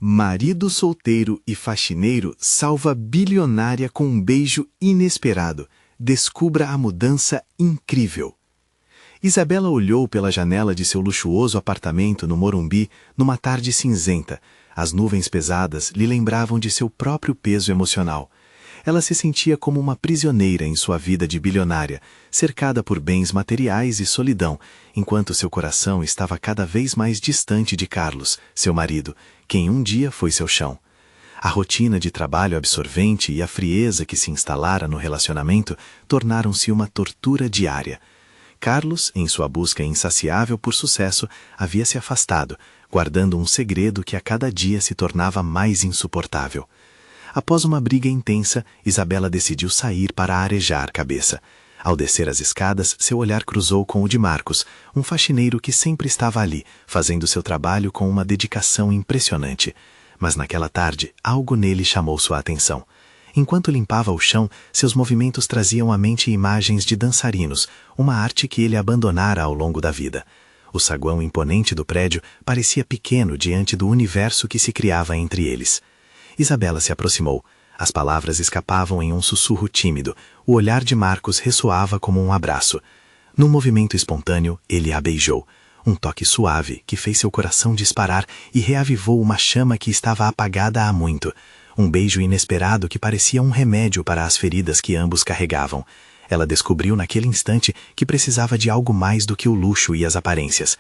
Marido solteiro e faxineiro salva bilionária com um beijo inesperado. Descubra a mudança incrível. Isabela olhou pela janela de seu luxuoso apartamento no Morumbi numa tarde cinzenta. As nuvens pesadas lhe lembravam de seu próprio peso emocional. Ela se sentia como uma prisioneira em sua vida de bilionária, cercada por bens materiais e solidão, enquanto seu coração estava cada vez mais distante de Carlos, seu marido, quem um dia foi seu chão. A rotina de trabalho absorvente e a frieza que se instalara no relacionamento tornaram-se uma tortura diária. Carlos, em sua busca insaciável por sucesso, havia se afastado, guardando um segredo que a cada dia se tornava mais insuportável. Após uma briga intensa, Isabela decidiu sair para arejar a cabeça. Ao descer as escadas, seu olhar cruzou com o de Marcos, um faxineiro que sempre estava ali, fazendo seu trabalho com uma dedicação impressionante. Mas naquela tarde, algo nele chamou sua atenção. Enquanto limpava o chão, seus movimentos traziam à mente imagens de dançarinos, uma arte que ele abandonara ao longo da vida. O saguão imponente do prédio parecia pequeno diante do universo que se criava entre eles. Isabela se aproximou. As palavras escapavam em um sussurro tímido. O olhar de Marcos ressoava como um abraço. Num movimento espontâneo, ele a beijou. Um toque suave que fez seu coração disparar e reavivou uma chama que estava apagada há muito. Um beijo inesperado que parecia um remédio para as feridas que ambos carregavam. Ela descobriu naquele instante que precisava de algo mais do que o luxo e as aparências.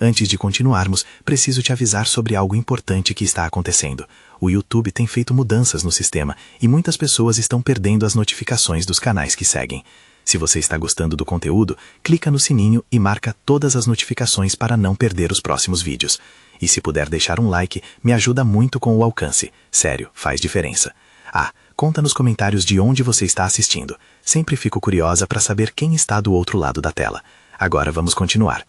Antes de continuarmos, preciso te avisar sobre algo importante que está acontecendo. O YouTube tem feito mudanças no sistema e muitas pessoas estão perdendo as notificações dos canais que seguem. Se você está gostando do conteúdo, clica no sininho e marca todas as notificações para não perder os próximos vídeos. E se puder deixar um like, me ajuda muito com o alcance. Sério, faz diferença. Conta nos comentários de onde você está assistindo. Sempre fico curiosa para saber quem está do outro lado da tela. Agora vamos continuar.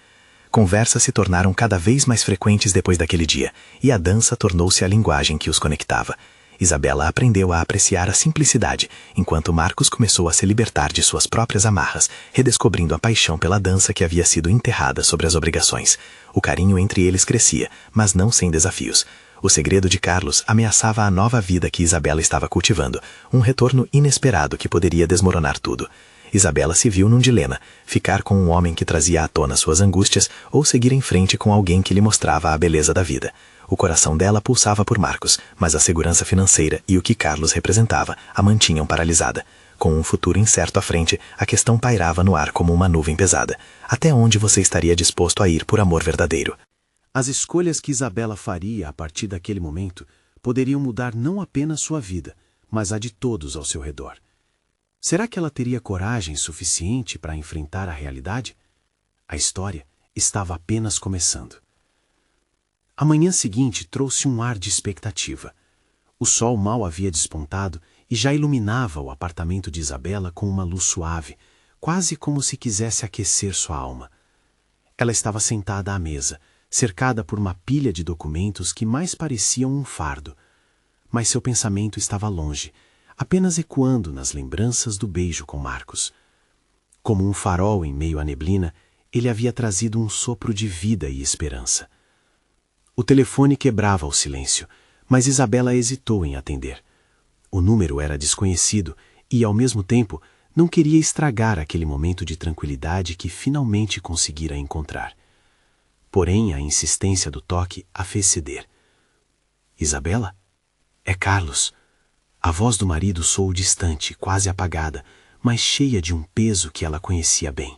Conversas se tornaram cada vez mais frequentes depois daquele dia, e a dança tornou-se a linguagem que os conectava. Isabela aprendeu a apreciar a simplicidade, enquanto Marcos começou a se libertar de suas próprias amarras, redescobrindo a paixão pela dança que havia sido enterrada sobre as obrigações. O carinho entre eles crescia, mas não sem desafios. O segredo de Carlos ameaçava a nova vida que Isabela estava cultivando, um retorno inesperado que poderia desmoronar tudo. Isabela se viu num dilema: ficar com um homem que trazia à tona suas angústias ou seguir em frente com alguém que lhe mostrava a beleza da vida. O coração dela pulsava por Marcos, mas a segurança financeira e o que Carlos representava a mantinham paralisada. Com um futuro incerto à frente, a questão pairava no ar como uma nuvem pesada. Até onde você estaria disposto a ir por amor verdadeiro? As escolhas que Isabela faria a partir daquele momento poderiam mudar não apenas sua vida, mas a de todos ao seu redor. Será que ela teria coragem suficiente para enfrentar a realidade? A história estava apenas começando. A manhã seguinte trouxe um ar de expectativa. O sol mal havia despontado e já iluminava o apartamento de Isabela com uma luz suave, quase como se quisesse aquecer sua alma. Ela estava sentada à mesa, cercada por uma pilha de documentos que mais pareciam um fardo. Mas seu pensamento estava longe, apenas ecoando nas lembranças do beijo com Marcos. Como um farol em meio à neblina, ele havia trazido um sopro de vida e esperança. O telefone quebrava o silêncio, mas Isabela hesitou em atender. O número era desconhecido e, ao mesmo tempo, não queria estragar aquele momento de tranquilidade que finalmente conseguira encontrar. Porém, a insistência do toque a fez ceder. Isabela? É Carlos. A voz do marido soou distante, quase apagada, mas cheia de um peso que ela conhecia bem.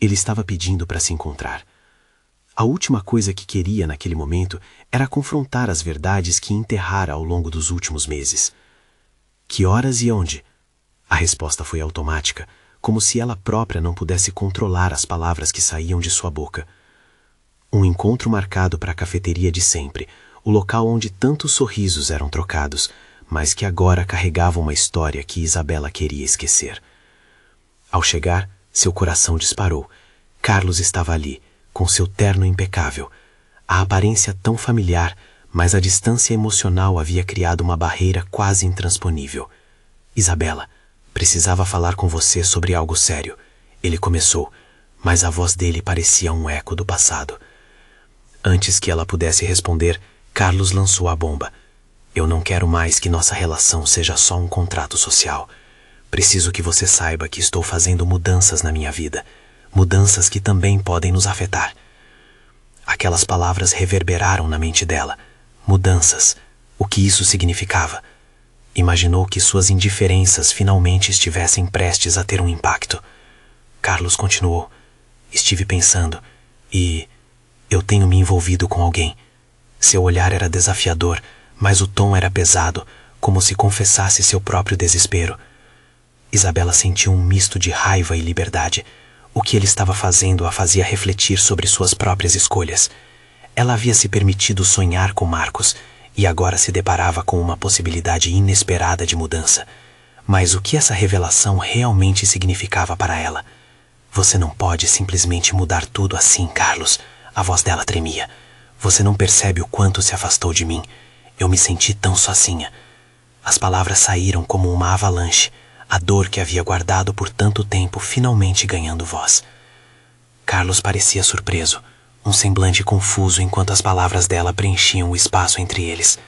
Ele estava pedindo para se encontrar. A última coisa que queria naquele momento era confrontar as verdades que enterrara ao longo dos últimos meses. Que horas e onde? A resposta foi automática, como se ela própria não pudesse controlar as palavras que saíam de sua boca. Um encontro marcado para a cafeteria de sempre, o local onde tantos sorrisos eram trocados, mas que agora carregava uma história que Isabela queria esquecer. Ao chegar, seu coração disparou. Carlos estava ali, com seu terno impecável. A aparência tão familiar, mas a distância emocional havia criado uma barreira quase intransponível. Isabela, precisava falar com você sobre algo sério. Ele começou, mas a voz dele parecia um eco do passado. Antes que ela pudesse responder, Carlos lançou a bomba. Eu não quero mais que nossa relação seja só um contrato social. Preciso que você saiba que estou fazendo mudanças na minha vida. Mudanças que também podem nos afetar. Aquelas palavras reverberaram na mente dela. Mudanças. O que isso significava? Imaginou que suas indiferenças finalmente estivessem prestes a ter um impacto. Carlos continuou. Estive pensando. E eu tenho me envolvido com alguém. Seu olhar era desafiador, mas o tom era pesado, como se confessasse seu próprio desespero. Isabela sentiu um misto de raiva e liberdade. O que ele estava fazendo a fazia refletir sobre suas próprias escolhas. Ela havia se permitido sonhar com Marcos e agora se deparava com uma possibilidade inesperada de mudança. Mas o que essa revelação realmente significava para ela? Você não pode simplesmente mudar tudo assim, Carlos. A voz dela tremia. Você não percebe o quanto se afastou de mim. Eu me senti tão sozinha. As palavras saíram como uma avalanche. A dor que havia guardado por tanto tempo finalmente ganhando voz. Carlos parecia surpreso, um semblante confuso enquanto as palavras dela preenchiam o espaço entre eles.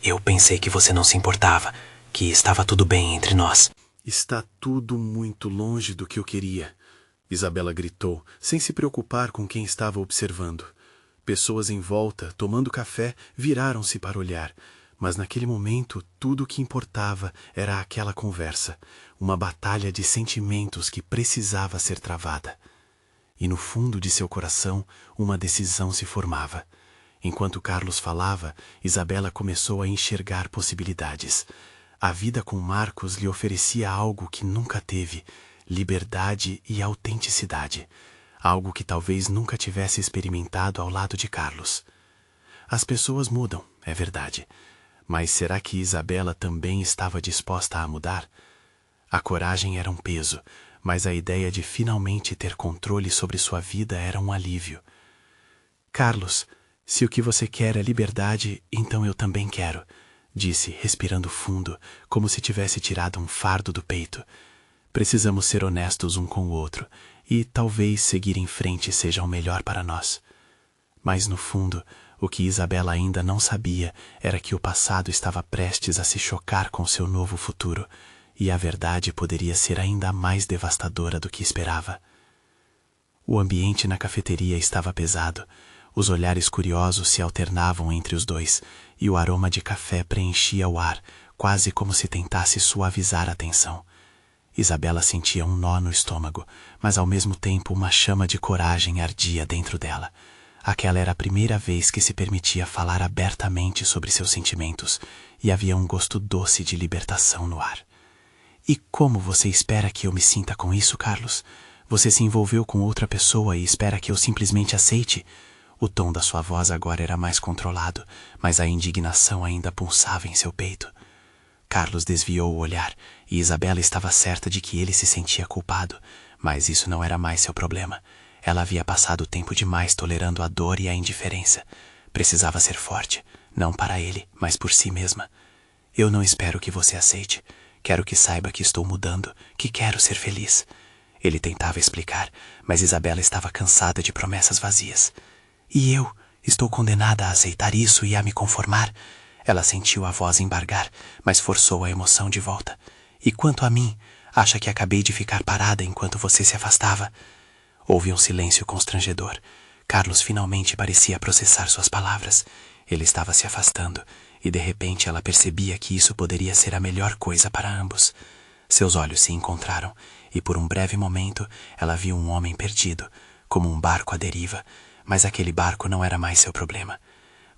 Eu pensei que você não se importava, que estava tudo bem entre nós. Está tudo muito longe do que eu queria, Isabela gritou, sem se preocupar com quem estava observando. Pessoas em volta, tomando café, viraram-se para olhar. Mas naquele momento, tudo o que importava era aquela conversa, uma batalha de sentimentos que precisava ser travada. E no fundo de seu coração, uma decisão se formava. Enquanto Carlos falava, Isabela começou a enxergar possibilidades. A vida com Marcos lhe oferecia algo que nunca teve, liberdade e autenticidade, algo que talvez nunca tivesse experimentado ao lado de Carlos. As pessoas mudam, é verdade. Mas será que Isabela também estava disposta a mudar? A coragem era um peso, mas a ideia de finalmente ter controle sobre sua vida era um alívio. Carlos, se o que você quer é liberdade, então eu também quero, disse, respirando fundo, como se tivesse tirado um fardo do peito. Precisamos ser honestos um com o outro, e talvez seguir em frente seja o melhor para nós. Mas no fundo, o que Isabela ainda não sabia era que o passado estava prestes a se chocar com seu novo futuro, e a verdade poderia ser ainda mais devastadora do que esperava. O ambiente na cafeteria estava pesado, os olhares curiosos se alternavam entre os dois, e o aroma de café preenchia o ar, quase como se tentasse suavizar a tensão. Isabela sentia um nó no estômago, mas ao mesmo tempo uma chama de coragem ardia dentro dela. Aquela era a primeira vez que se permitia falar abertamente sobre seus sentimentos, e havia um gosto doce de libertação no ar. E como você espera que eu me sinta com isso, Carlos? Você se envolveu com outra pessoa e espera que eu simplesmente aceite? O tom da sua voz agora era mais controlado, mas a indignação ainda pulsava em seu peito. Carlos desviou o olhar, e Isabela estava certa de que ele se sentia culpado, mas isso não era mais seu problema. Ela havia passado tempo demais tolerando a dor e a indiferença. Precisava ser forte, não para ele, mas por si mesma. Eu não espero que você aceite. Quero que saiba que estou mudando, que quero ser feliz. Ele tentava explicar, mas Isabela estava cansada de promessas vazias. E eu? Estou condenada a aceitar isso e a me conformar? Ela sentiu a voz embargar, mas forçou a emoção de volta. E quanto a mim, acha que acabei de ficar parada enquanto você se afastava? Houve um silêncio constrangedor. Carlos finalmente parecia processar suas palavras. Ele estava se afastando, e de repente ela percebia que isso poderia ser a melhor coisa para ambos. Seus olhos se encontraram, e por um breve momento ela viu um homem perdido, como um barco à deriva, mas aquele barco não era mais seu problema.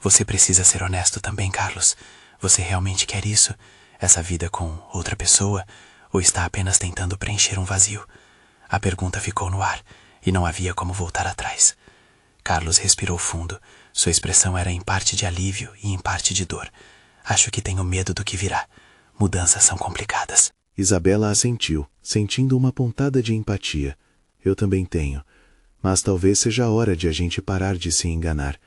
Você precisa ser honesto também, Carlos. Você realmente quer isso? Essa vida com outra pessoa? Ou está apenas tentando preencher um vazio? A pergunta ficou no ar, e não havia como voltar atrás. Carlos respirou fundo. Sua expressão era em parte de alívio e em parte de dor. Acho que tenho medo do que virá. Mudanças são complicadas. Isabela assentiu, sentindo uma pontada de empatia. Eu também tenho. Mas talvez seja a hora de a gente parar de se enganar.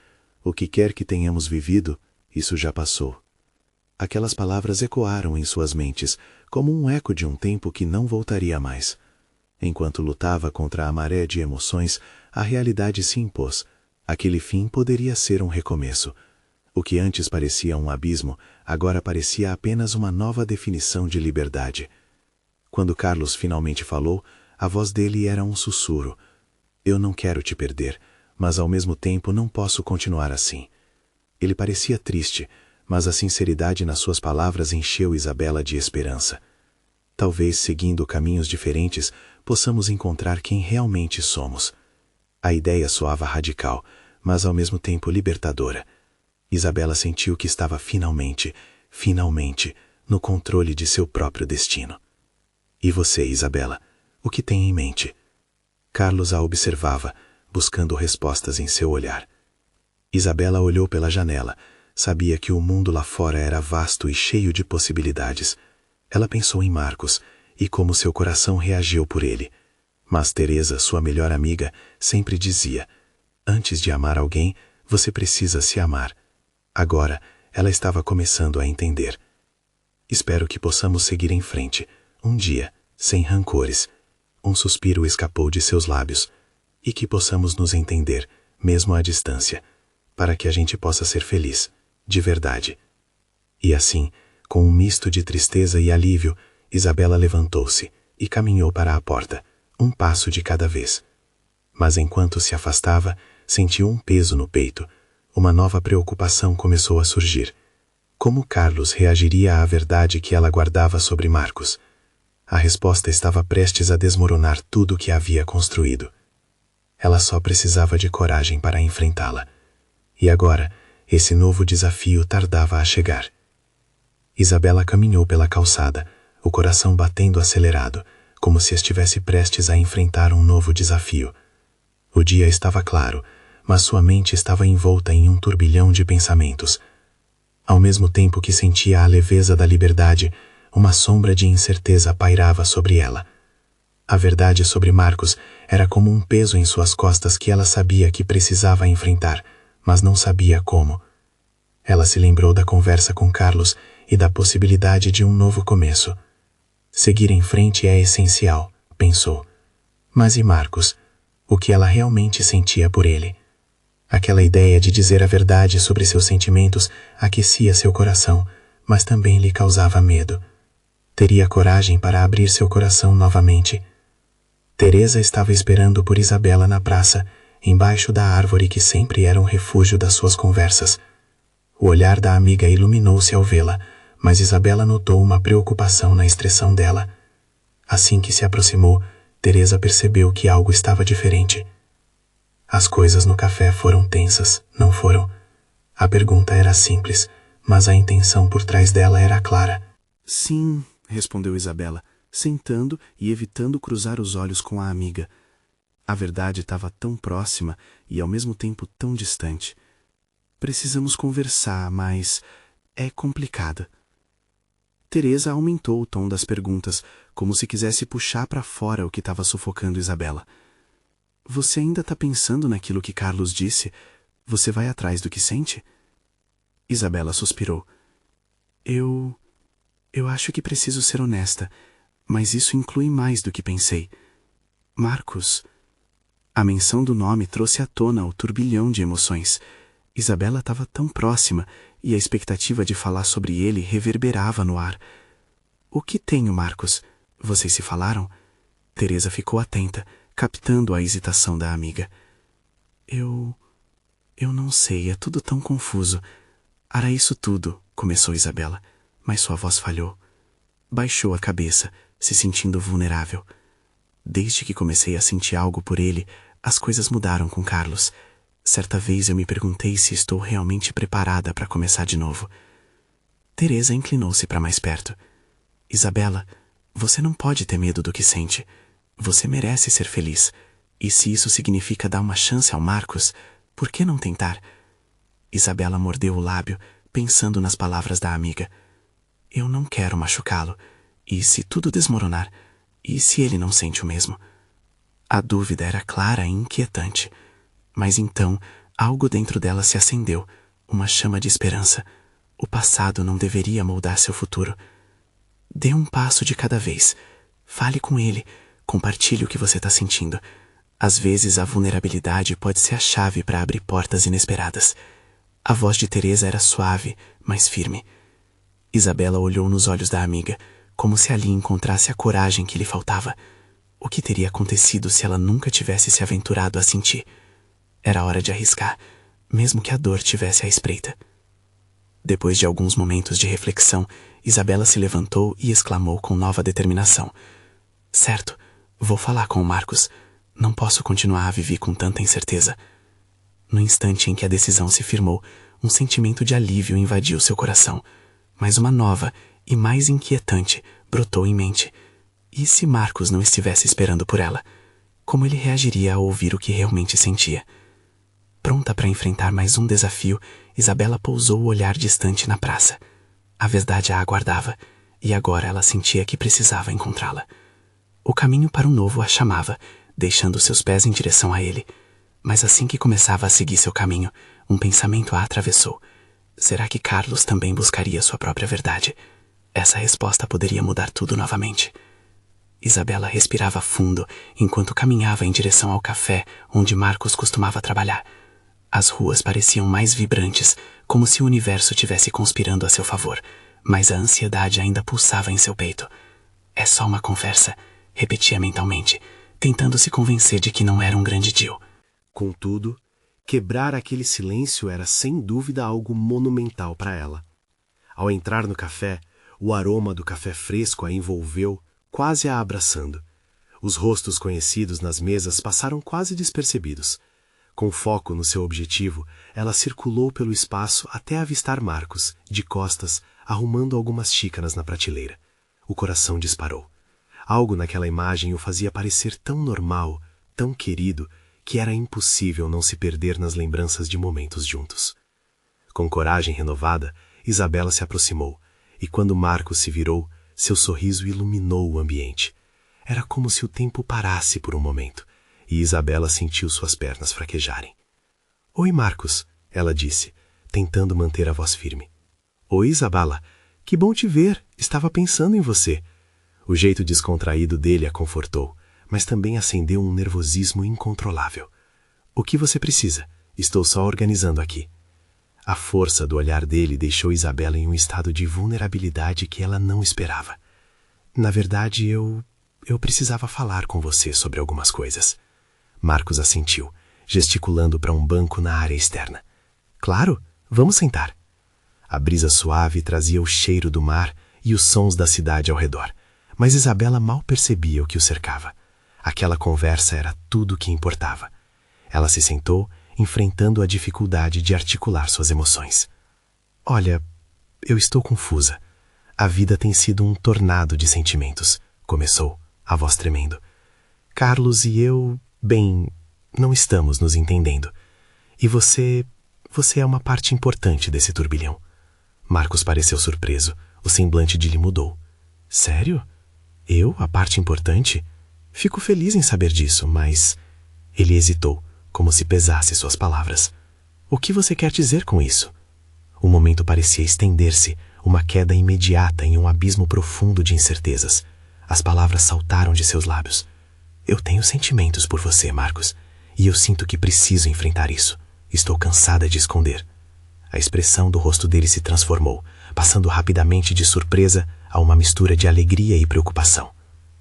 O que quer que tenhamos vivido, isso já passou. Aquelas palavras ecoaram em suas mentes, como um eco de um tempo que não voltaria mais. Enquanto lutava contra a maré de emoções, a realidade se impôs. Aquele fim poderia ser um recomeço. O que antes parecia um abismo, agora parecia apenas uma nova definição de liberdade. Quando Carlos finalmente falou, a voz dele era um sussurro. Eu não quero te perder, mas ao mesmo tempo não posso continuar assim. Ele parecia triste, mas a sinceridade nas suas palavras encheu Isabela de esperança. Talvez, seguindo caminhos diferentes, possamos encontrar quem realmente somos. A ideia soava radical, mas ao mesmo tempo libertadora. Isabela sentiu que estava finalmente, no controle de seu próprio destino. E você, Isabela, o que tem em mente? Carlos a observava, buscando respostas em seu olhar. Isabela olhou pela janela. Sabia que o mundo lá fora era vasto e cheio de possibilidades. Ela pensou em Marcos e como seu coração reagiu por ele. Mas Teresa, sua melhor amiga, sempre dizia: antes de amar alguém, você precisa se amar. Agora, ela estava começando a entender. Espero que possamos seguir em frente, um dia, sem rancores. Um suspiro escapou de seus lábios. E que possamos nos entender, mesmo à distância, para que a gente possa ser feliz, de verdade. E assim, com um misto de tristeza e alívio, Isabela levantou-se e caminhou para a porta, um passo de cada vez. Mas enquanto se afastava, sentiu um peso no peito. Uma nova preocupação começou a surgir. Como Carlos reagiria à verdade que ela guardava sobre Marcos? A resposta estava prestes a desmoronar tudo o que havia construído. Ela só precisava de coragem para enfrentá-la. E agora, esse novo desafio tardava a chegar. Isabela caminhou pela calçada, o coração batendo acelerado, como se estivesse prestes a enfrentar um novo desafio. O dia estava claro, mas sua mente estava envolta em um turbilhão de pensamentos. Ao mesmo tempo que sentia a leveza da liberdade, uma sombra de incerteza pairava sobre ela. A verdade sobre Marcos era como um peso em suas costas que ela sabia que precisava enfrentar, mas não sabia como. Ela se lembrou da conversa com Carlos e da possibilidade de um novo começo. Seguir em frente é essencial, pensou. Mas e Marcos? O que ela realmente sentia por ele? Aquela ideia de dizer a verdade sobre seus sentimentos aquecia seu coração, mas também lhe causava medo. Teria coragem para abrir seu coração novamente? Teresa estava esperando por Isabela na praça, embaixo da árvore que sempre era um refúgio das suas conversas. O olhar da amiga iluminou-se ao vê-la, mas Isabela notou uma preocupação na expressão dela. Assim que se aproximou, Teresa percebeu que algo estava diferente. As coisas no café foram tensas, não foram? A pergunta era simples, mas a intenção por trás dela era clara. Sim, respondeu Isabela, sentando e evitando cruzar os olhos com a amiga. A verdade estava tão próxima e ao mesmo tempo tão distante. Precisamos conversar, mas é complicada. Teresa aumentou o tom das perguntas, como se quisesse puxar para fora o que estava sufocando Isabela. Você ainda está pensando naquilo que Carlos disse? Você vai atrás do que sente? Isabela suspirou. Eu acho que preciso ser honesta, mas isso inclui mais do que pensei. Marcos. A menção do nome trouxe à tona o turbilhão de emoções. Isabela estava tão próxima e a expectativa de falar sobre ele reverberava no ar. O que tenho, Marcos? Vocês se falaram? Teresa ficou atenta, captando a hesitação da amiga. Eu não sei, é tudo tão confuso. Era isso tudo, começou Isabela, mas sua voz falhou. Baixou a cabeça, se sentindo vulnerável. Desde que comecei a sentir algo por ele, as coisas mudaram com Carlos. Certa vez eu me perguntei se estou realmente preparada para começar de novo. Teresa inclinou-se para mais perto. Isabela, você não pode ter medo do que sente. Você merece ser feliz. E se isso significa dar uma chance ao Marcos, por que não tentar? Isabela mordeu o lábio, pensando nas palavras da amiga. Eu não quero machucá-lo. E se tudo desmoronar? E se ele não sente o mesmo? A dúvida era clara e inquietante. Mas então, algo dentro dela se acendeu, uma chama de esperança. O passado não deveria moldar seu futuro. Dê um passo de cada vez. Fale com ele. Compartilhe o que você está sentindo. Às vezes a vulnerabilidade pode ser a chave para abrir portas inesperadas. A voz de Teresa era suave, mas firme. Isabela olhou nos olhos da amiga, como se ali encontrasse a coragem que lhe faltava. O que teria acontecido se ela nunca tivesse se aventurado a sentir? Era hora de arriscar, mesmo que a dor tivesse à espreita. Depois de alguns momentos de reflexão, Isabela se levantou e exclamou com nova determinação: certo, vou falar com o Marcos. Não posso continuar a viver com tanta incerteza. No instante em que a decisão se firmou, um sentimento de alívio invadiu seu coração, mas uma nova e mais inquietante brotou em mente. E se Marcos não estivesse esperando por ela? Como ele reagiria ao ouvir o que realmente sentia? Pronta para enfrentar mais um desafio, Isabela pousou o olhar distante na praça. A verdade a aguardava, e agora ela sentia que precisava encontrá-la. O caminho para o novo a chamava, deixando seus pés em direção a ele. Mas assim que começava a seguir seu caminho, um pensamento a atravessou. Será que Carlos também buscaria sua própria verdade? Essa resposta poderia mudar tudo novamente. Isabela respirava fundo enquanto caminhava em direção ao café onde Marcos costumava trabalhar. As ruas pareciam mais vibrantes, como se o universo tivesse conspirando a seu favor, mas a ansiedade ainda pulsava em seu peito. É só uma conversa, repetia mentalmente, tentando se convencer de que não era um grande deal. Contudo, quebrar aquele silêncio era sem dúvida algo monumental para ela. Ao entrar no café, o aroma do café fresco a envolveu, quase a abraçando. Os rostos conhecidos nas mesas passaram quase despercebidos. Com foco no seu objetivo, ela circulou pelo espaço até avistar Marcos, de costas, arrumando algumas xícaras na prateleira. O coração disparou. Algo naquela imagem o fazia parecer tão normal, tão querido, que era impossível não se perder nas lembranças de momentos juntos. Com coragem renovada, Isabela se aproximou, e quando Marcos se virou, seu sorriso iluminou o ambiente. Era como se o tempo parasse por um momento, e Isabela sentiu suas pernas fraquejarem. "Oi, Marcos", ela disse, tentando manter a voz firme. "Oi, Isabela. Que bom te ver. Estava pensando em você." O jeito descontraído dele a confortou, mas também acendeu um nervosismo incontrolável. "O que você precisa? Estou só organizando aqui." A força do olhar dele deixou Isabela em um estado de vulnerabilidade que ela não esperava. "Na verdade, eu precisava falar com você sobre algumas coisas." Marcos assentiu, gesticulando para um banco na área externa. "Claro, vamos sentar." A brisa suave trazia o cheiro do mar e os sons da cidade ao redor, mas Isabela mal percebia o que o cercava. Aquela conversa era tudo o que importava. Ela se sentou, enfrentando a dificuldade de articular suas emoções. "Olha, eu estou confusa. A vida tem sido um tornado de sentimentos", começou, a voz tremendo. "Carlos e eu, bem, não estamos nos entendendo. E você é uma parte importante desse turbilhão." Marcos pareceu surpreso, o semblante de lhe mudou. "Sério? Eu, a parte importante? Fico feliz em saber disso, mas..." Ele hesitou, como se pesasse suas palavras. "O que você quer dizer com isso?" O momento parecia estender-se, uma queda imediata em um abismo profundo de incertezas. As palavras saltaram de seus lábios. "Eu tenho sentimentos por você, Marcos, e eu sinto que preciso enfrentar isso. Estou cansada de esconder." A expressão do rosto dele se transformou, passando rapidamente de surpresa a uma mistura de alegria e preocupação.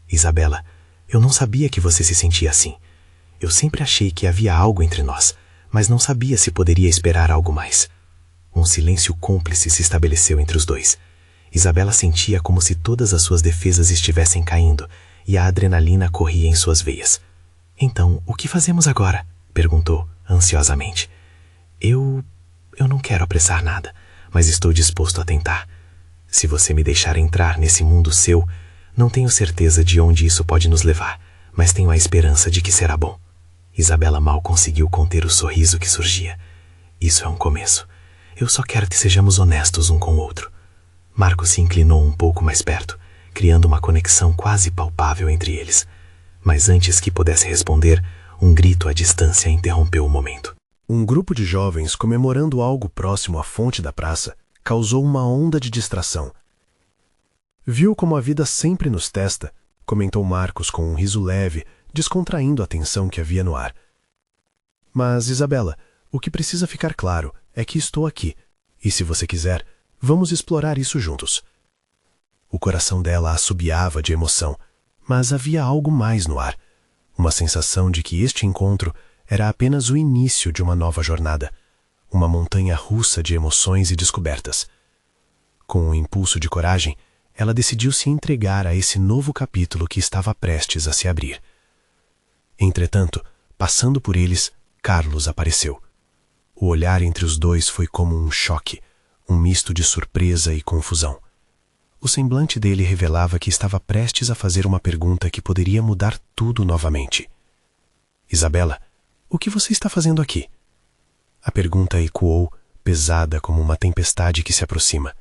"Isabela, eu não sabia que você se sentia assim. Eu sempre achei que havia algo entre nós, mas não sabia se poderia esperar algo mais." Um silêncio cúmplice se estabeleceu entre os dois. Isabela sentia como se todas as suas defesas estivessem caindo, e a adrenalina corria em suas veias. "Então, o que fazemos agora?" perguntou, ansiosamente. Eu não quero apressar nada, mas estou disposto a tentar. Se você me deixar entrar nesse mundo seu, não tenho certeza de onde isso pode nos levar, mas tenho a esperança de que será bom." Isabela mal conseguiu conter o sorriso que surgia. "Isso é um começo. Eu só quero que sejamos honestos um com o outro." Marcos se inclinou um pouco mais perto, criando uma conexão quase palpável entre eles. Mas antes que pudesse responder, um grito à distância interrompeu o momento. Um grupo de jovens comemorando algo próximo à fonte da praça causou uma onda de distração. "Viu como a vida sempre nos testa?", comentou Marcos com um riso leve, descontraindo a tensão que havia no ar. "Mas, Isabela, o que precisa ficar claro é que estou aqui, e se você quiser, vamos explorar isso juntos. O coração dela assobiava de emoção, mas havia algo mais no ar. Uma sensação de que este encontro era apenas o início de uma nova jornada, uma montanha russa de emoções e descobertas. Com um impulso de coragem, ela decidiu se entregar a esse novo capítulo que estava prestes a se abrir. Entretanto, passando por eles, Carlos apareceu. O olhar entre os dois foi como um choque, um misto de surpresa e confusão. O semblante dele revelava que estava prestes a fazer uma pergunta que poderia mudar tudo novamente. Isabela, o que você está fazendo aqui? A pergunta ecoou, pesada como uma tempestade que se aproxima.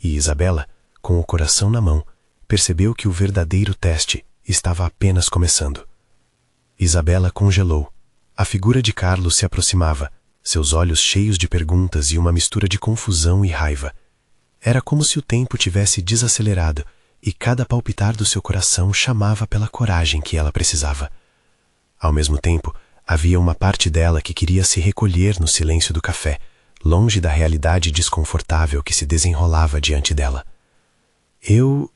E Isabela, com o coração na mão, percebeu que o verdadeiro teste estava apenas começando. Isabela congelou. A figura de Carlos se aproximava, seus olhos cheios de perguntas e uma mistura de confusão e raiva. Era como se o tempo tivesse desacelerado e cada palpitar do seu coração chamava pela coragem que ela precisava. Ao mesmo tempo, havia uma parte dela que queria se recolher no silêncio do café, longe da realidade desconfortável que se desenrolava diante dela. Eu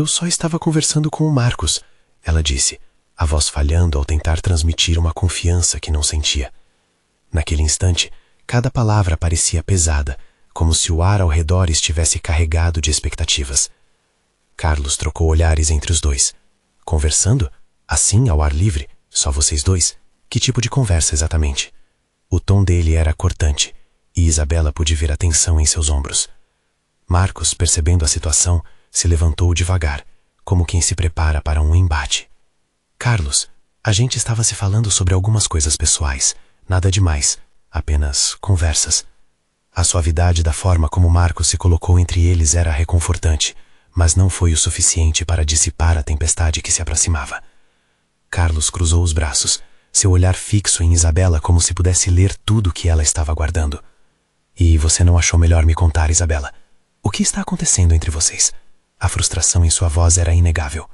só estava conversando com o Marcos, ela disse, a voz falhando ao tentar transmitir uma confiança que não sentia. Naquele instante, cada palavra parecia pesada, como se o ar ao redor estivesse carregado de expectativas. Carlos trocou olhares entre os dois. Conversando? Assim, ao ar livre? Só vocês dois? Que tipo de conversa exatamente? O tom dele era cortante, e Isabela pôde ver a tensão em seus ombros. Marcos, percebendo a situação, se levantou devagar, como quem se prepara para um embate. Carlos, a gente estava se falando sobre algumas coisas pessoais, nada demais, apenas conversas. A suavidade da forma como Marcos se colocou entre eles era reconfortante, mas não foi o suficiente para dissipar a tempestade que se aproximava. Carlos cruzou os braços, seu olhar fixo em Isabela como se pudesse ler tudo o que ela estava guardando. E você não achou melhor me contar, Isabela? O que está acontecendo entre vocês? A frustração em sua voz era inegável.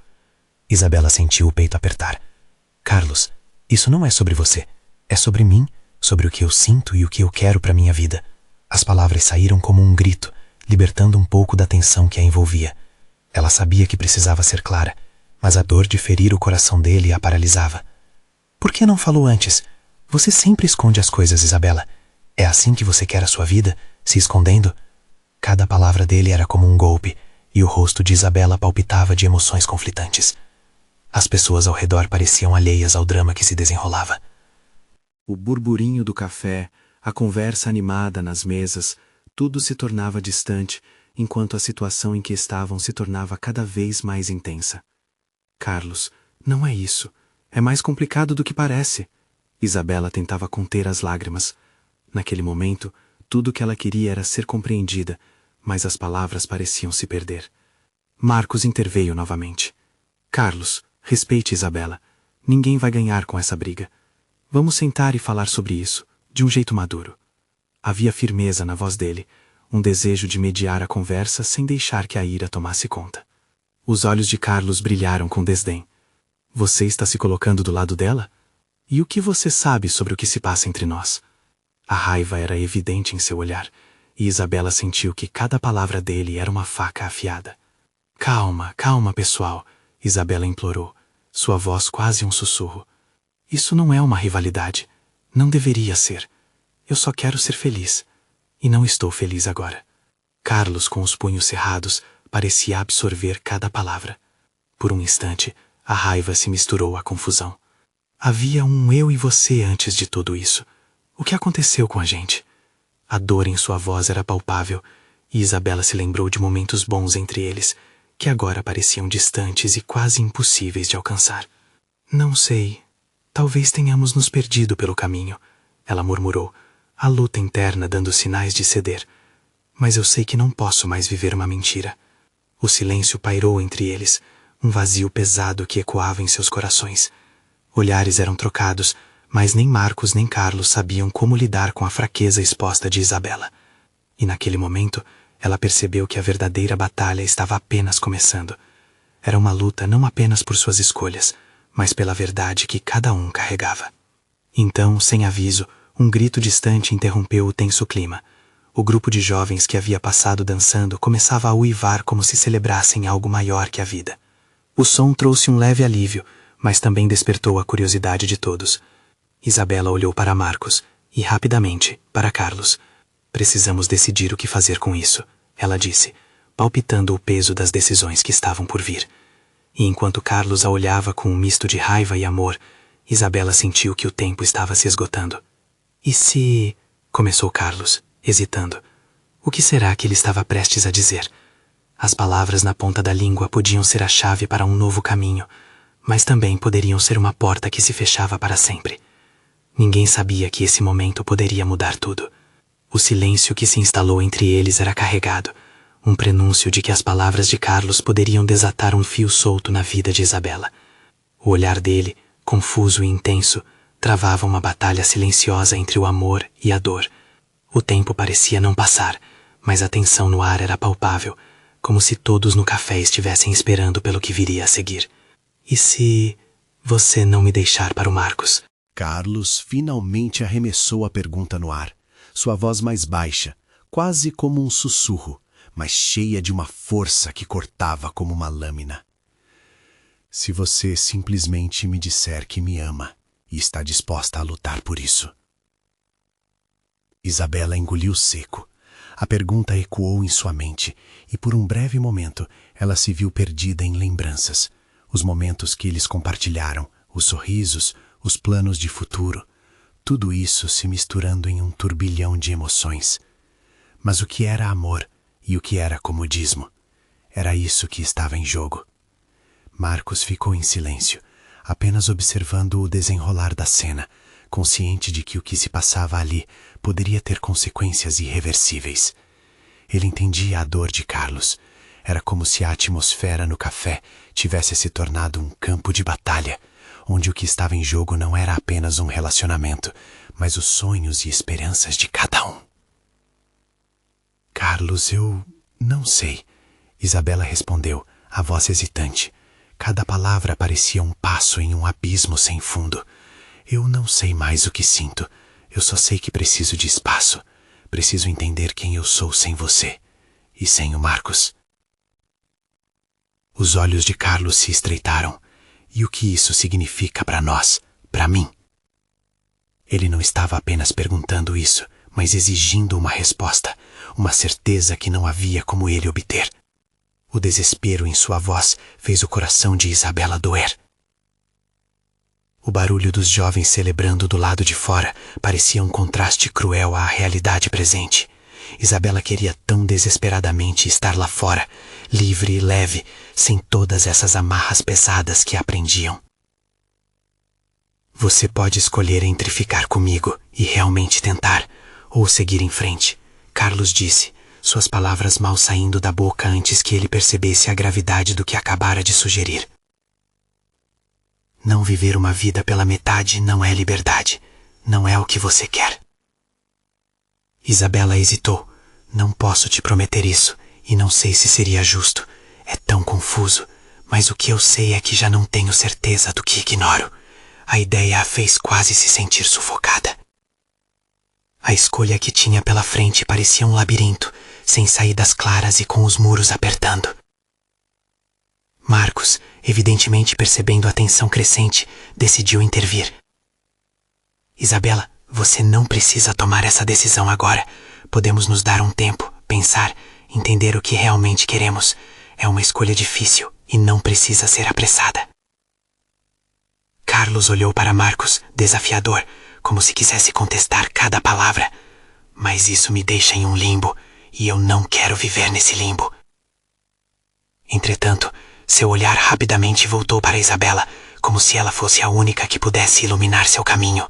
Isabela sentiu o peito apertar. Carlos, isso não é sobre você. É sobre mim, sobre o que eu sinto e o que eu quero para minha vida. As palavras saíram como um grito, libertando um pouco da tensão que a envolvia. Ela sabia que precisava ser clara, mas a dor de ferir o coração dele a paralisava. Por que não falou antes? Você sempre esconde as coisas, Isabela. É assim que você quer a sua vida, se escondendo? Cada palavra dele era como um golpe, e o rosto de Isabela palpitava de emoções conflitantes. As pessoas ao redor pareciam alheias ao drama que se desenrolava. O burburinho do café, a conversa animada nas mesas, tudo se tornava distante, enquanto a situação em que estavam se tornava cada vez mais intensa. Carlos, não é isso. É mais complicado do que parece. Isabela tentava conter as lágrimas. Naquele momento, tudo o que ela queria era ser compreendida, mas as palavras pareciam se perder. Marcos interveio novamente. Carlos, respeite Isabela. Ninguém vai ganhar com essa briga. Vamos sentar e falar sobre isso, de um jeito maduro. Havia firmeza na voz dele, um desejo de mediar a conversa sem deixar que a ira tomasse conta. Os olhos de Carlos brilharam com desdém. Você está se colocando do lado dela? E o que você sabe sobre o que se passa entre nós? A raiva era evidente em seu olhar, e Isabela sentiu que cada palavra dele era uma faca afiada. Calma, calma, pessoal, Isabela implorou, sua voz quase um sussurro. Isso não é uma rivalidade. Não deveria ser. Eu só quero ser feliz. E não estou feliz agora. Carlos, com os punhos cerrados, parecia absorver cada palavra. Por um instante, a raiva se misturou à confusão. Havia um eu e você antes de tudo isso. O que aconteceu com a gente? A dor em sua voz era palpável, e Isabela se lembrou de momentos bons entre eles, que agora pareciam distantes e quase impossíveis de alcançar. Não sei. Talvez tenhamos nos perdido pelo caminho, ela murmurou, a luta interna dando sinais de ceder. Mas eu sei que não posso mais viver uma mentira. O silêncio pairou entre eles, um vazio pesado que ecoava em seus corações. Olhares eram trocados, mas nem Marcos nem Carlos sabiam como lidar com a fraqueza exposta de Isabela. E naquele momento, ela percebeu que a verdadeira batalha estava apenas começando. Era uma luta não apenas por suas escolhas, mas pela verdade que cada um carregava. Então, sem aviso, um grito distante interrompeu o tenso clima. O grupo de jovens que havia passado dançando começava a uivar como se celebrassem algo maior que a vida. O som trouxe um leve alívio, mas também despertou a curiosidade de todos. Isabela olhou para Marcos e, rapidamente, para Carlos. Precisamos decidir o que fazer com isso, ela disse, palpitando o peso das decisões que estavam por vir. E enquanto Carlos a olhava com um misto de raiva e amor, Isabela sentiu que o tempo estava se esgotando. E se... começou Carlos, hesitando. O que será que ele estava prestes a dizer? As palavras na ponta da língua podiam ser a chave para um novo caminho, mas também poderiam ser uma porta que se fechava para sempre. Ninguém sabia que esse momento poderia mudar tudo. O silêncio que se instalou entre eles era carregado, um prenúncio de que as palavras de Carlos poderiam desatar um fio solto na vida de Isabela. O olhar dele, confuso e intenso, travava uma batalha silenciosa entre o amor e a dor. O tempo parecia não passar, mas a tensão no ar era palpável, como se todos no café estivessem esperando pelo que viria a seguir. E se você não me deixar para o Marcos? Carlos finalmente arremessou a pergunta no ar, sua voz mais baixa, quase como um sussurro, mas cheia de uma força que cortava como uma lâmina. Se você simplesmente me disser que me ama e está disposta a lutar por isso. Isabela engoliu seco. A pergunta ecoou em sua mente e por um breve momento ela se viu perdida em lembranças. Os momentos que eles compartilharam, os sorrisos, os planos de futuro, tudo isso se misturando em um turbilhão de emoções. Mas o que era amor e o que era comodismo? Era isso que estava em jogo. Marcos ficou em silêncio, apenas observando o desenrolar da cena, consciente de que o que se passava ali poderia ter consequências irreversíveis. Ele entendia a dor de Carlos. Era como se a atmosfera no café tivesse se tornado um campo de batalha, onde o que estava em jogo não era apenas um relacionamento, mas os sonhos e esperanças de cada um. Carlos, eu não sei, Isabela respondeu, a voz hesitante. Cada palavra parecia um passo em um abismo sem fundo. Eu não sei mais o que sinto. Eu só sei que preciso de espaço. Preciso entender quem eu sou sem você. E sem o Marcos. Os olhos de Carlos se estreitaram. E o que isso significa para nós, para mim? Ele não estava apenas perguntando isso, mas exigindo uma resposta, uma certeza que não havia como ele obter. O desespero em sua voz fez o coração de Isabela doer. O barulho dos jovens celebrando do lado de fora parecia um contraste cruel à realidade presente. Isabela queria tão desesperadamente estar lá fora, livre e leve, sem todas essas amarras pesadas que a prendiam. Você pode escolher entre ficar comigo e realmente tentar, ou seguir em frente, Carlos disse, suas palavras mal saindo da boca antes que ele percebesse a gravidade do que acabara de sugerir. Não viver uma vida pela metade não é liberdade, não é o que você quer. Isabela hesitou. Não posso te prometer isso, e não sei se seria justo. É tão confuso, mas o que eu sei é que já não tenho certeza do que ignoro. A ideia a fez quase se sentir sufocada. A escolha que tinha pela frente parecia um labirinto, sem saídas claras e com os muros apertando. Marcos, evidentemente percebendo a tensão crescente, decidiu intervir. Isabela, você não precisa tomar essa decisão agora. Podemos nos dar um tempo, pensar, entender o que realmente queremos. É uma escolha difícil e não precisa ser apressada. Carlos olhou para Marcos, desafiador, como se quisesse contestar cada palavra. Mas isso me deixa em um limbo, e eu não quero viver nesse limbo. Entretanto, seu olhar rapidamente voltou para Isabela, como se ela fosse a única que pudesse iluminar seu caminho.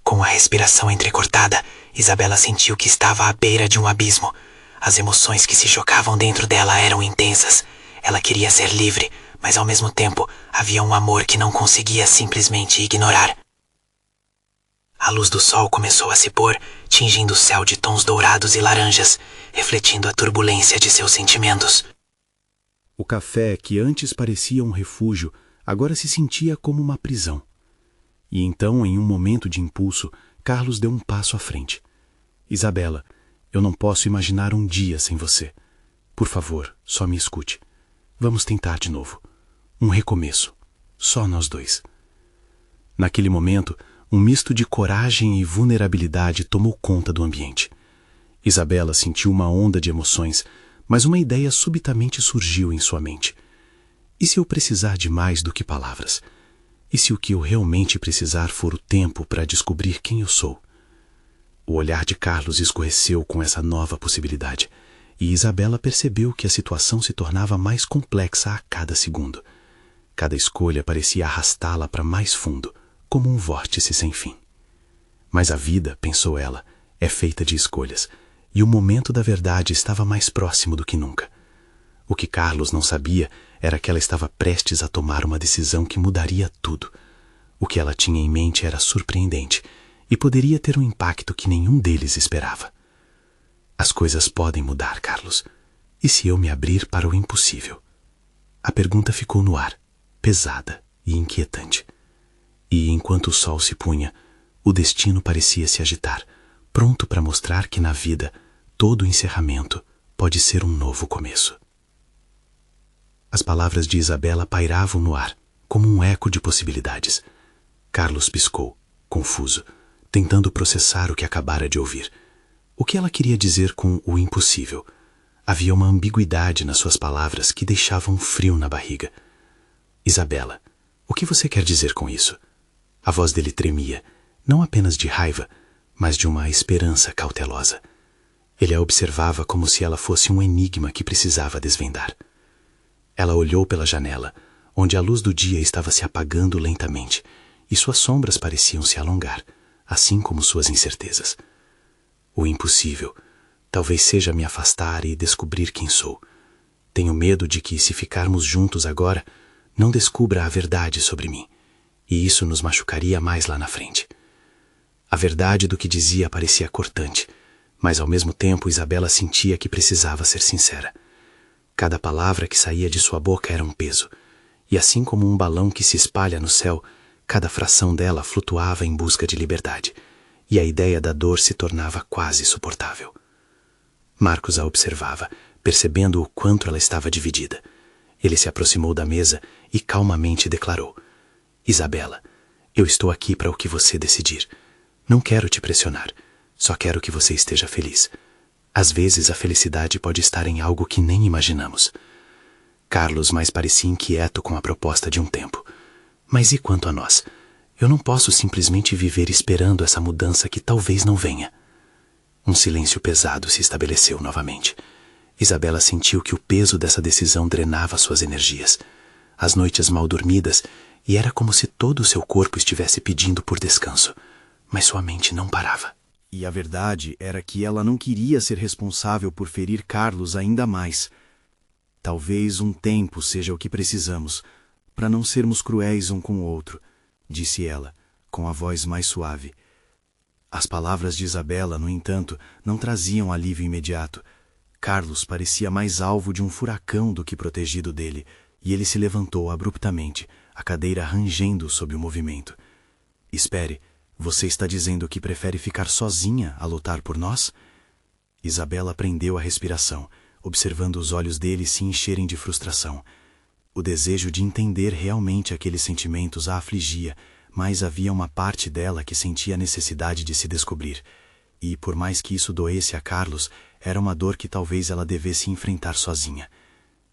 Com a respiração entrecortada, Isabela sentiu que estava à beira de um abismo. As emoções que se chocavam dentro dela eram intensas. Ela queria ser livre, mas ao mesmo tempo havia um amor que não conseguia simplesmente ignorar. A luz do sol começou a se pôr, tingindo o céu de tons dourados e laranjas, refletindo a turbulência de seus sentimentos. O café, que antes parecia um refúgio, agora se sentia como uma prisão. E então, em um momento de impulso, Carlos deu um passo à frente. Isabela, eu não posso imaginar um dia sem você. Por favor, só me escute. Vamos tentar de novo. Um recomeço. Só nós dois. Naquele momento, um misto de coragem e vulnerabilidade tomou conta do ambiente. Isabela sentiu uma onda de emoções, mas uma ideia subitamente surgiu em sua mente. E se eu precisar de mais do que palavras? E se o que eu realmente precisar for o tempo para descobrir quem eu sou? O olhar de Carlos escureceu com essa nova possibilidade, e Isabela percebeu que a situação se tornava mais complexa a cada segundo. Cada escolha parecia arrastá-la para mais fundo, como um vórtice sem fim. Mas a vida, pensou ela, é feita de escolhas, e o momento da verdade estava mais próximo do que nunca. O que Carlos não sabia era que ela estava prestes a tomar uma decisão que mudaria tudo. O que ela tinha em mente era surpreendente e poderia ter um impacto que nenhum deles esperava. As coisas podem mudar, Carlos. E se eu me abrir para o impossível? A pergunta ficou no ar, pesada e inquietante. E enquanto o sol se punha, o destino parecia se agitar, pronto para mostrar que na vida todo encerramento pode ser um novo começo. As palavras de Isabela pairavam no ar, como um eco de possibilidades. Carlos piscou, confuso, tentando processar o que acabara de ouvir. O que ela queria dizer com o impossível? Havia uma ambiguidade nas suas palavras que deixava um frio na barriga. Isabela, o que você quer dizer com isso? A voz dele tremia, não apenas de raiva, mas de uma esperança cautelosa. Ele a observava como se ela fosse um enigma que precisava desvendar. Ela olhou pela janela, onde a luz do dia estava se apagando lentamente, e suas sombras pareciam se alongar, assim como suas incertezas. O impossível talvez seja me afastar e descobrir quem sou. Tenho medo de que, se ficarmos juntos agora, não descubra a verdade sobre mim, e isso nos machucaria mais lá na frente. A verdade do que dizia parecia cortante, mas ao mesmo tempo Isabela sentia que precisava ser sincera. Cada palavra que saía de sua boca era um peso, e assim como um balão que se espalha no céu, cada fração dela flutuava em busca de liberdade, e a ideia da dor se tornava quase suportável. Marcos a observava, percebendo o quanto ela estava dividida. Ele se aproximou da mesa e calmamente declarou: Isabela, eu estou aqui para o que você decidir. Não quero te pressionar, só quero que você esteja feliz. Às vezes a felicidade pode estar em algo que nem imaginamos. Carlos mais parecia inquieto com a proposta de um tempo. Mas e quanto a nós? Eu não posso simplesmente viver esperando essa mudança que talvez não venha. Um silêncio pesado se estabeleceu novamente. Isabela sentiu que o peso dessa decisão drenava suas energias, as noites mal dormidas, e era como se todo o seu corpo estivesse pedindo por descanso, mas sua mente não parava. E a verdade era que ela não queria ser responsável por ferir Carlos ainda mais. Talvez um tempo seja o que precisamos, para não sermos cruéis um com o outro, disse ela, com a voz mais suave. As palavras de Isabela, no entanto, não traziam alívio imediato. Carlos parecia mais alvo de um furacão do que protegido dele, e ele se levantou abruptamente, a cadeira rangendo sob o movimento. Espere, você está dizendo que prefere ficar sozinha a lutar por nós? Isabela prendeu a respiração, observando os olhos dele se encherem de frustração. O desejo de entender realmente aqueles sentimentos a afligia, mas havia uma parte dela que sentia a necessidade de se descobrir. E, por mais que isso doesse a Carlos, era uma dor que talvez ela devesse enfrentar sozinha.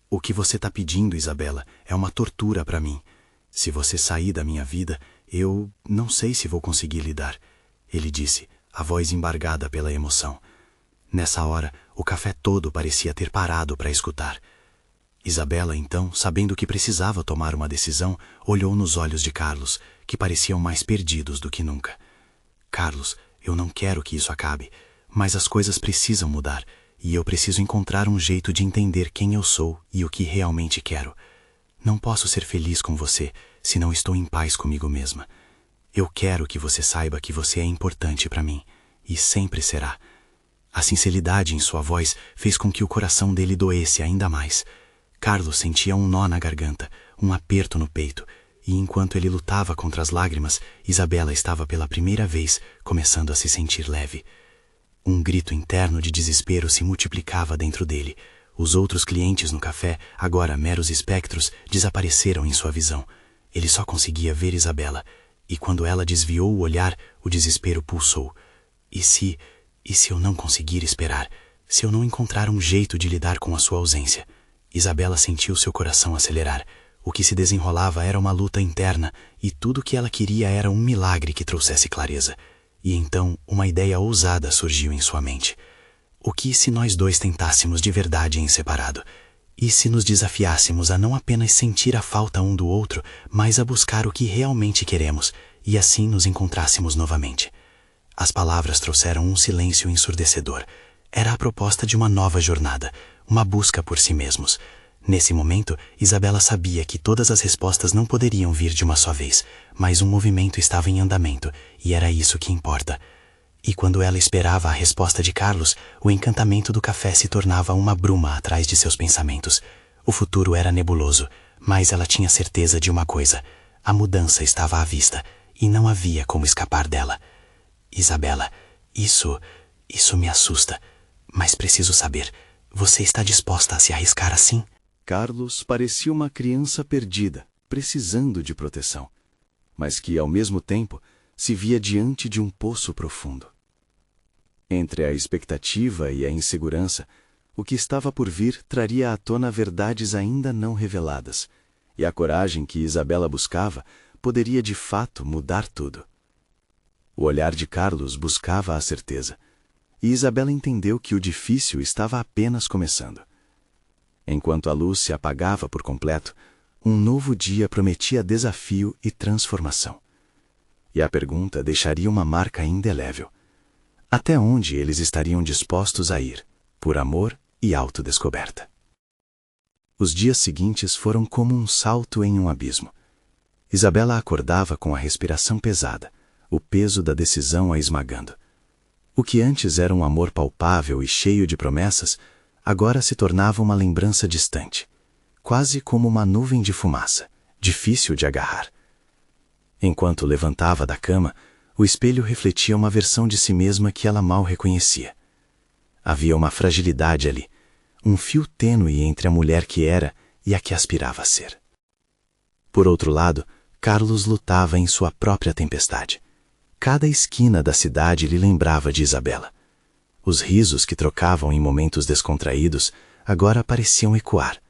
O que você está pedindo, Isabela, é uma tortura para mim. Se você sair da minha vida, eu não sei se vou conseguir lidar, ele disse, a voz embargada pela emoção. Nessa hora, o café todo parecia ter parado para escutar. Isabela, então, sabendo que precisava tomar uma decisão, olhou nos olhos de Carlos, que pareciam mais perdidos do que nunca. Carlos, eu não quero que isso acabe, mas as coisas precisam mudar, e eu preciso encontrar um jeito de entender quem eu sou e o que realmente quero. Não posso ser feliz com você se não estou em paz comigo mesma. Eu quero que você saiba que você é importante para mim, e sempre será. A sinceridade em sua voz fez com que o coração dele doesse ainda mais. Carlos sentia um nó na garganta, um aperto no peito, e enquanto ele lutava contra as lágrimas, Isabela estava pela primeira vez começando a se sentir leve. Um grito interno de desespero se multiplicava dentro dele. Os outros clientes no café, agora meros espectros, desapareceram em sua visão. Ele só conseguia ver Isabela, e quando ela desviou o olhar, o desespero pulsou. E se eu não conseguir esperar? Se eu não encontrar um jeito de lidar com a sua ausência? Isabela sentiu seu coração acelerar. O que se desenrolava era uma luta interna, e tudo o que ela queria era um milagre que trouxesse clareza. E então uma ideia ousada surgiu em sua mente. O que se nós dois tentássemos de verdade em separado? E se nos desafiássemos a não apenas sentir a falta um do outro, mas a buscar o que realmente queremos, e assim nos encontrássemos novamente? As palavras trouxeram um silêncio ensurdecedor. Era a proposta de uma nova jornada, uma busca por si mesmos. Nesse momento, Isabela sabia que todas as respostas não poderiam vir de uma só vez, mas um movimento estava em andamento, e era isso que importa. E quando ela esperava a resposta de Carlos, o encantamento do café se tornava uma bruma atrás de seus pensamentos. O futuro era nebuloso, mas ela tinha certeza de uma coisa: a mudança estava à vista, e não havia como escapar dela. Isabela, isso me assusta, mas preciso saber, você está disposta a se arriscar assim? Carlos parecia uma criança perdida, precisando de proteção, mas que, ao mesmo tempo, se via diante de um poço profundo. Entre a expectativa e a insegurança, o que estava por vir traria à tona verdades ainda não reveladas, e a coragem que Isabela buscava poderia de fato mudar tudo. O olhar de Carlos buscava a certeza, e Isabela entendeu que o difícil estava apenas começando. Enquanto a luz se apagava por completo, um novo dia prometia desafio e transformação. E a pergunta deixaria uma marca indelével. Até onde eles estariam dispostos a ir, por amor e autodescoberta? Os dias seguintes foram como um salto em um abismo. Isabela acordava com a respiração pesada, o peso da decisão a esmagando. O que antes era um amor palpável e cheio de promessas, agora se tornava uma lembrança distante, quase como uma nuvem de fumaça, difícil de agarrar. Enquanto levantava da cama, o espelho refletia uma versão de si mesma que ela mal reconhecia. Havia uma fragilidade ali, um fio tênue entre a mulher que era e a que aspirava a ser. Por outro lado, Carlos lutava em sua própria tempestade. Cada esquina da cidade lhe lembrava de Isabela. Os risos que trocavam em momentos descontraídos agora pareciam ecoar,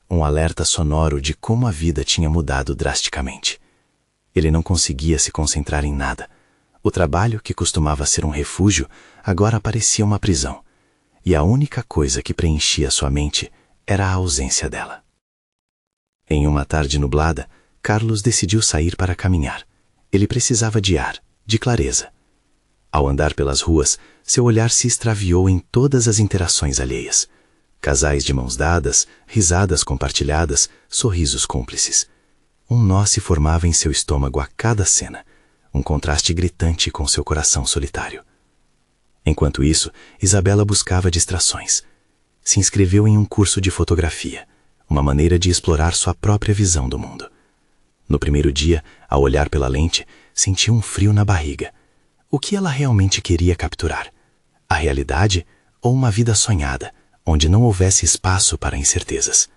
um alerta sonoro de como a vida tinha mudado drasticamente. Ele não conseguia se concentrar em nada. O trabalho, que costumava ser um refúgio, agora parecia uma prisão, e a única coisa que preenchia sua mente era a ausência dela. Em uma tarde nublada, Carlos decidiu sair para caminhar. Ele precisava de ar, de clareza. Ao andar pelas ruas, seu olhar se extraviou em todas as interações alheias. Casais de mãos dadas, risadas compartilhadas, sorrisos cúmplices. Um nó se formava em seu estômago a cada cena, um contraste gritante com seu coração solitário. Enquanto isso, Isabela buscava distrações. Se inscreveu em um curso de fotografia, uma maneira de explorar sua própria visão do mundo. No primeiro dia, ao olhar pela lente, sentiu um frio na barriga. O que ela realmente queria capturar? A realidade ou uma vida sonhada, onde não houvesse espaço para incertezas?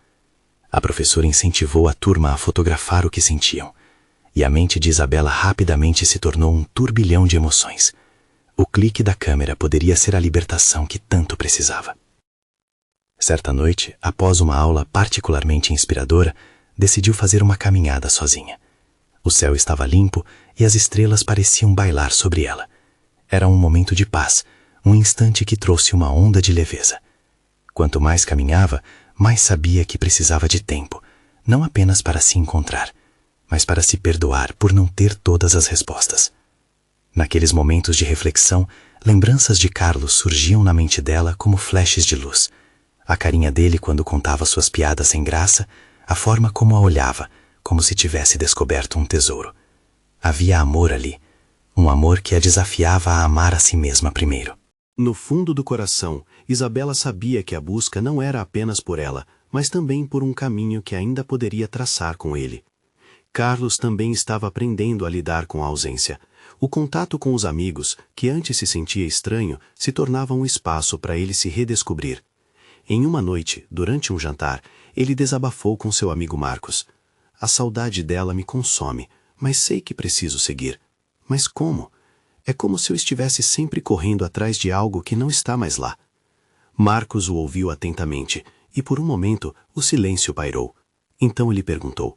A professora incentivou a turma a fotografar o que sentiam, e a mente de Isabela rapidamente se tornou um turbilhão de emoções. O clique da câmera poderia ser a libertação que tanto precisava. Certa noite, após uma aula particularmente inspiradora, decidiu fazer uma caminhada sozinha. O céu estava limpo e as estrelas pareciam bailar sobre ela. Era um momento de paz, um instante que trouxe uma onda de leveza. Quanto mais caminhava, mais sabia que precisava de tempo, não apenas para se encontrar, mas para se perdoar por não ter todas as respostas. Naqueles momentos de reflexão, lembranças de Carlos surgiam na mente dela como flashes de luz. A carinha dele quando contava suas piadas sem graça, a forma como a olhava, como se tivesse descoberto um tesouro. Havia amor ali, um amor que a desafiava a amar a si mesma primeiro. No fundo do coração, Isabela sabia que a busca não era apenas por ela, mas também por um caminho que ainda poderia traçar com ele. Carlos também estava aprendendo a lidar com a ausência. O contato com os amigos, que antes se sentia estranho, se tornava um espaço para ele se redescobrir. Em uma noite, durante um jantar, ele desabafou com seu amigo Marcos. A saudade dela me consome, mas sei que preciso seguir. Mas como? É como se eu estivesse sempre correndo atrás de algo que não está mais lá. Marcos o ouviu atentamente, e por um momento o silêncio pairou. Então ele perguntou: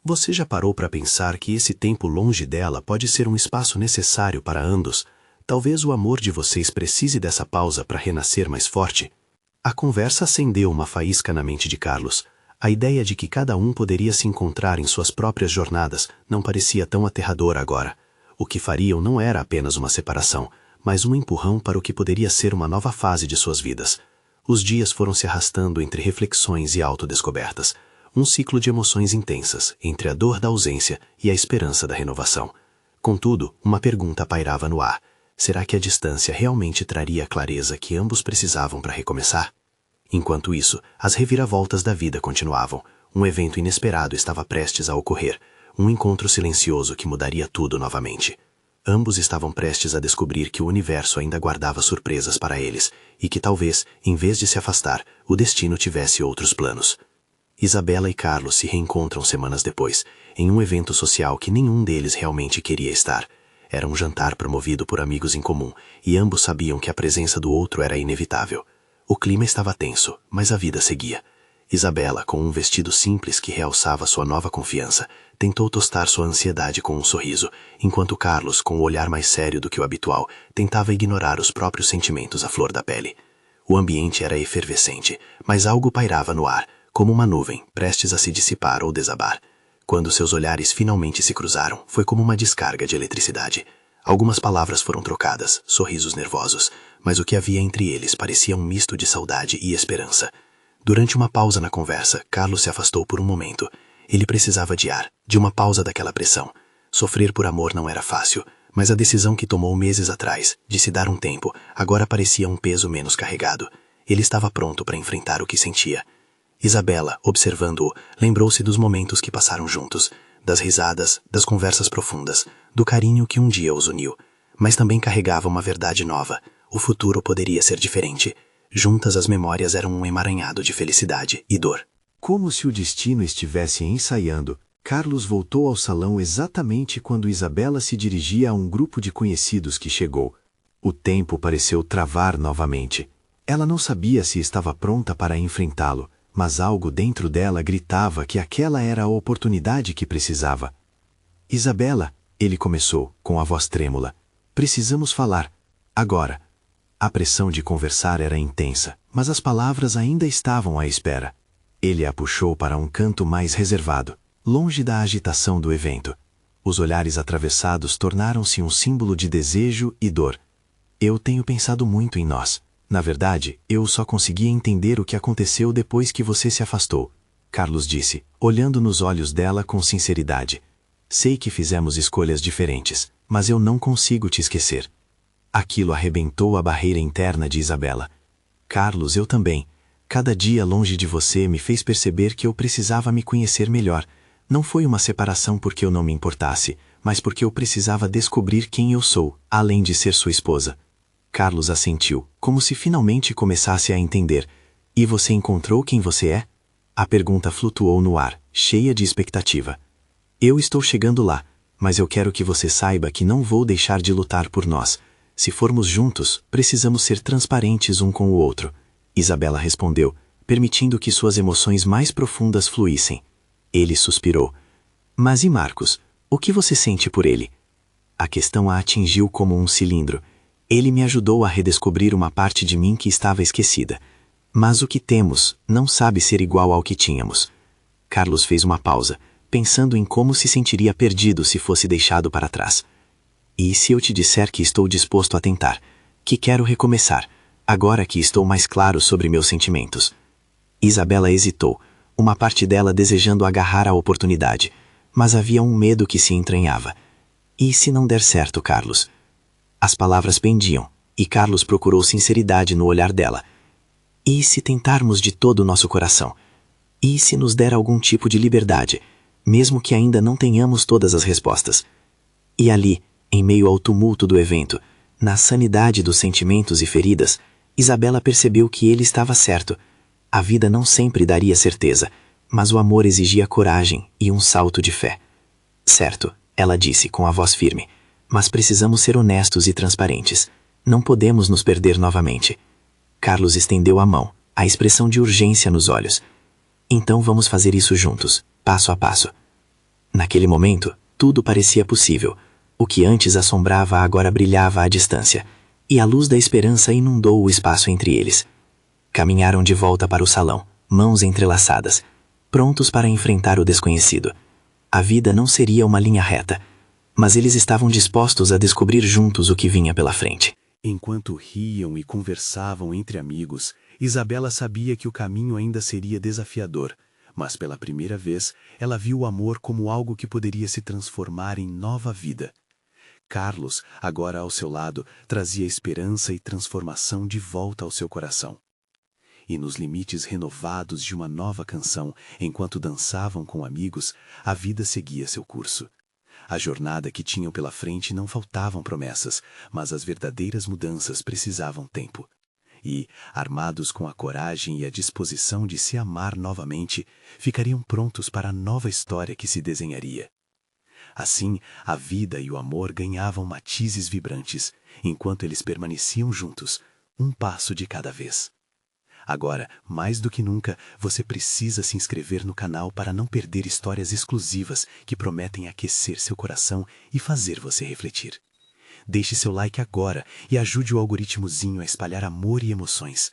você já parou para pensar que esse tempo longe dela pode ser um espaço necessário para ambos? Talvez o amor de vocês precise dessa pausa para renascer mais forte? A conversa acendeu uma faísca na mente de Carlos. A ideia de que cada um poderia se encontrar em suas próprias jornadas não parecia tão aterradora agora. O que fariam não era apenas uma separação, mas um empurrão para o que poderia ser uma nova fase de suas vidas. Os dias foram se arrastando entre reflexões e autodescobertas. Um ciclo de emoções intensas, entre a dor da ausência e a esperança da renovação. Contudo, uma pergunta pairava no ar. Será que a distância realmente traria a clareza que ambos precisavam para recomeçar? Enquanto isso, as reviravoltas da vida continuavam. Um evento inesperado estava prestes a ocorrer. Um encontro silencioso que mudaria tudo novamente. Ambos estavam prestes a descobrir que o universo ainda guardava surpresas para eles, e que talvez, em vez de se afastar, o destino tivesse outros planos. Isabela e Carlos se reencontram semanas depois, em um evento social que nenhum deles realmente queria estar. Era um jantar promovido por amigos em comum, e ambos sabiam que a presença do outro era inevitável. O clima estava tenso, mas a vida seguia. Isabela, com um vestido simples que realçava sua nova confiança, tentou tostar sua ansiedade com um sorriso, enquanto Carlos, com o olhar mais sério do que o habitual, tentava ignorar os próprios sentimentos à flor da pele. O ambiente era efervescente, mas algo pairava no ar, como uma nuvem, prestes a se dissipar ou desabar. Quando seus olhares finalmente se cruzaram, foi como uma descarga de eletricidade. Algumas palavras foram trocadas, sorrisos nervosos, mas o que havia entre eles parecia um misto de saudade e esperança. Durante uma pausa na conversa, Carlos se afastou por um momento. Ele precisava de ar, de uma pausa daquela pressão. Sofrer por amor não era fácil, mas a decisão que tomou meses atrás, de se dar um tempo, agora parecia um peso menos carregado. Ele estava pronto para enfrentar o que sentia. Isabela, observando-o, lembrou-se dos momentos que passaram juntos, das risadas, das conversas profundas, do carinho que um dia os uniu. Mas também carregava uma verdade nova. O futuro poderia ser diferente. Juntas as memórias eram um emaranhado de felicidade e dor. Como se o destino estivesse ensaiando, Carlos voltou ao salão exatamente quando Isabela se dirigia a um grupo de conhecidos que chegou. O tempo pareceu travar novamente. Ela não sabia se estava pronta para enfrentá-lo, mas algo dentro dela gritava que aquela era a oportunidade que precisava. Isabela, ele começou, com a voz trêmula. Precisamos falar. Agora. A pressão de conversar era intensa, mas as palavras ainda estavam à espera. Ele a puxou para um canto mais reservado, longe da agitação do evento. Os olhares atravessados tornaram-se um símbolo de desejo e dor. Eu tenho pensado muito em nós. Na verdade, eu só consegui entender o que aconteceu depois que você se afastou, Carlos disse, olhando nos olhos dela com sinceridade. Sei que fizemos escolhas diferentes, mas eu não consigo te esquecer. Aquilo arrebentou a barreira interna de Isabela. Carlos, eu também. Cada dia longe de você me fez perceber que eu precisava me conhecer melhor. Não foi uma separação porque eu não me importasse, mas porque eu precisava descobrir quem eu sou, além de ser sua esposa. Carlos assentiu, como se finalmente começasse a entender. E você encontrou quem você é? A pergunta flutuou no ar, cheia de expectativa. Eu estou chegando lá, mas eu quero que você saiba que não vou deixar de lutar por nós. Se formos juntos, precisamos ser transparentes um com o outro. Isabela respondeu, permitindo que suas emoções mais profundas fluíssem. Ele suspirou. Mas e Marcos? O que você sente por ele? A questão a atingiu como um cilindro. Ele me ajudou a redescobrir uma parte de mim que estava esquecida. Mas o que temos não sabe ser igual ao que tínhamos. Carlos fez uma pausa, pensando em como se sentiria perdido se fosse deixado para trás. E se eu te disser que estou disposto a tentar, que quero recomeçar, agora que estou mais claro sobre meus sentimentos? Isabela hesitou, uma parte dela desejando agarrar a oportunidade, mas havia um medo que se entranhava. E se não der certo, Carlos? As palavras pendiam, e Carlos procurou sinceridade no olhar dela. E se tentarmos de todo o nosso coração? E se nos der algum tipo de liberdade, mesmo que ainda não tenhamos todas as respostas? E ali, Em meio ao tumulto do evento, na sanidade dos sentimentos e feridas, Isabela percebeu que ele estava certo. A vida não sempre daria certeza, mas o amor exigia coragem e um salto de fé. Certo, ela disse com a voz firme, mas precisamos ser honestos e transparentes. Não podemos nos perder novamente. Carlos estendeu a mão, a expressão de urgência nos olhos. Então vamos fazer isso juntos, passo a passo. Naquele momento, tudo parecia possível. O que antes assombrava agora brilhava à distância, e a luz da esperança inundou o espaço entre eles. Caminharam de volta para o salão, mãos entrelaçadas, prontos para enfrentar o desconhecido. A vida não seria uma linha reta, mas eles estavam dispostos a descobrir juntos o que vinha pela frente. Enquanto riam e conversavam entre amigos, Isabela sabia que o caminho ainda seria desafiador, mas pela primeira vez ela viu o amor como algo que poderia se transformar em nova vida. Carlos, agora ao seu lado, trazia esperança e transformação de volta ao seu coração. E nos limites renovados de uma nova canção, enquanto dançavam com amigos, a vida seguia seu curso. A jornada que tinham pela frente não faltavam promessas, mas as verdadeiras mudanças precisavam tempo. E, armados com a coragem e a disposição de se amar novamente, ficariam prontos para a nova história que se desenharia. Assim, a vida e o amor ganhavam matizes vibrantes, enquanto eles permaneciam juntos, um passo de cada vez. Agora, mais do que nunca, você precisa se inscrever no canal para não perder histórias exclusivas que prometem aquecer seu coração e fazer você refletir. Deixe seu like agora e ajude o algoritmozinho a espalhar amor e emoções.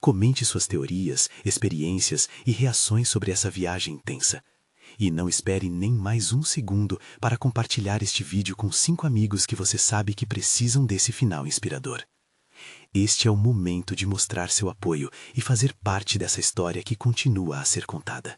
Comente suas teorias, experiências e reações sobre essa viagem intensa. E não espere nem mais um segundo para compartilhar este vídeo com 5 amigos que você sabe que precisam desse final inspirador. Este é o momento de mostrar seu apoio e fazer parte dessa história que continua a ser contada.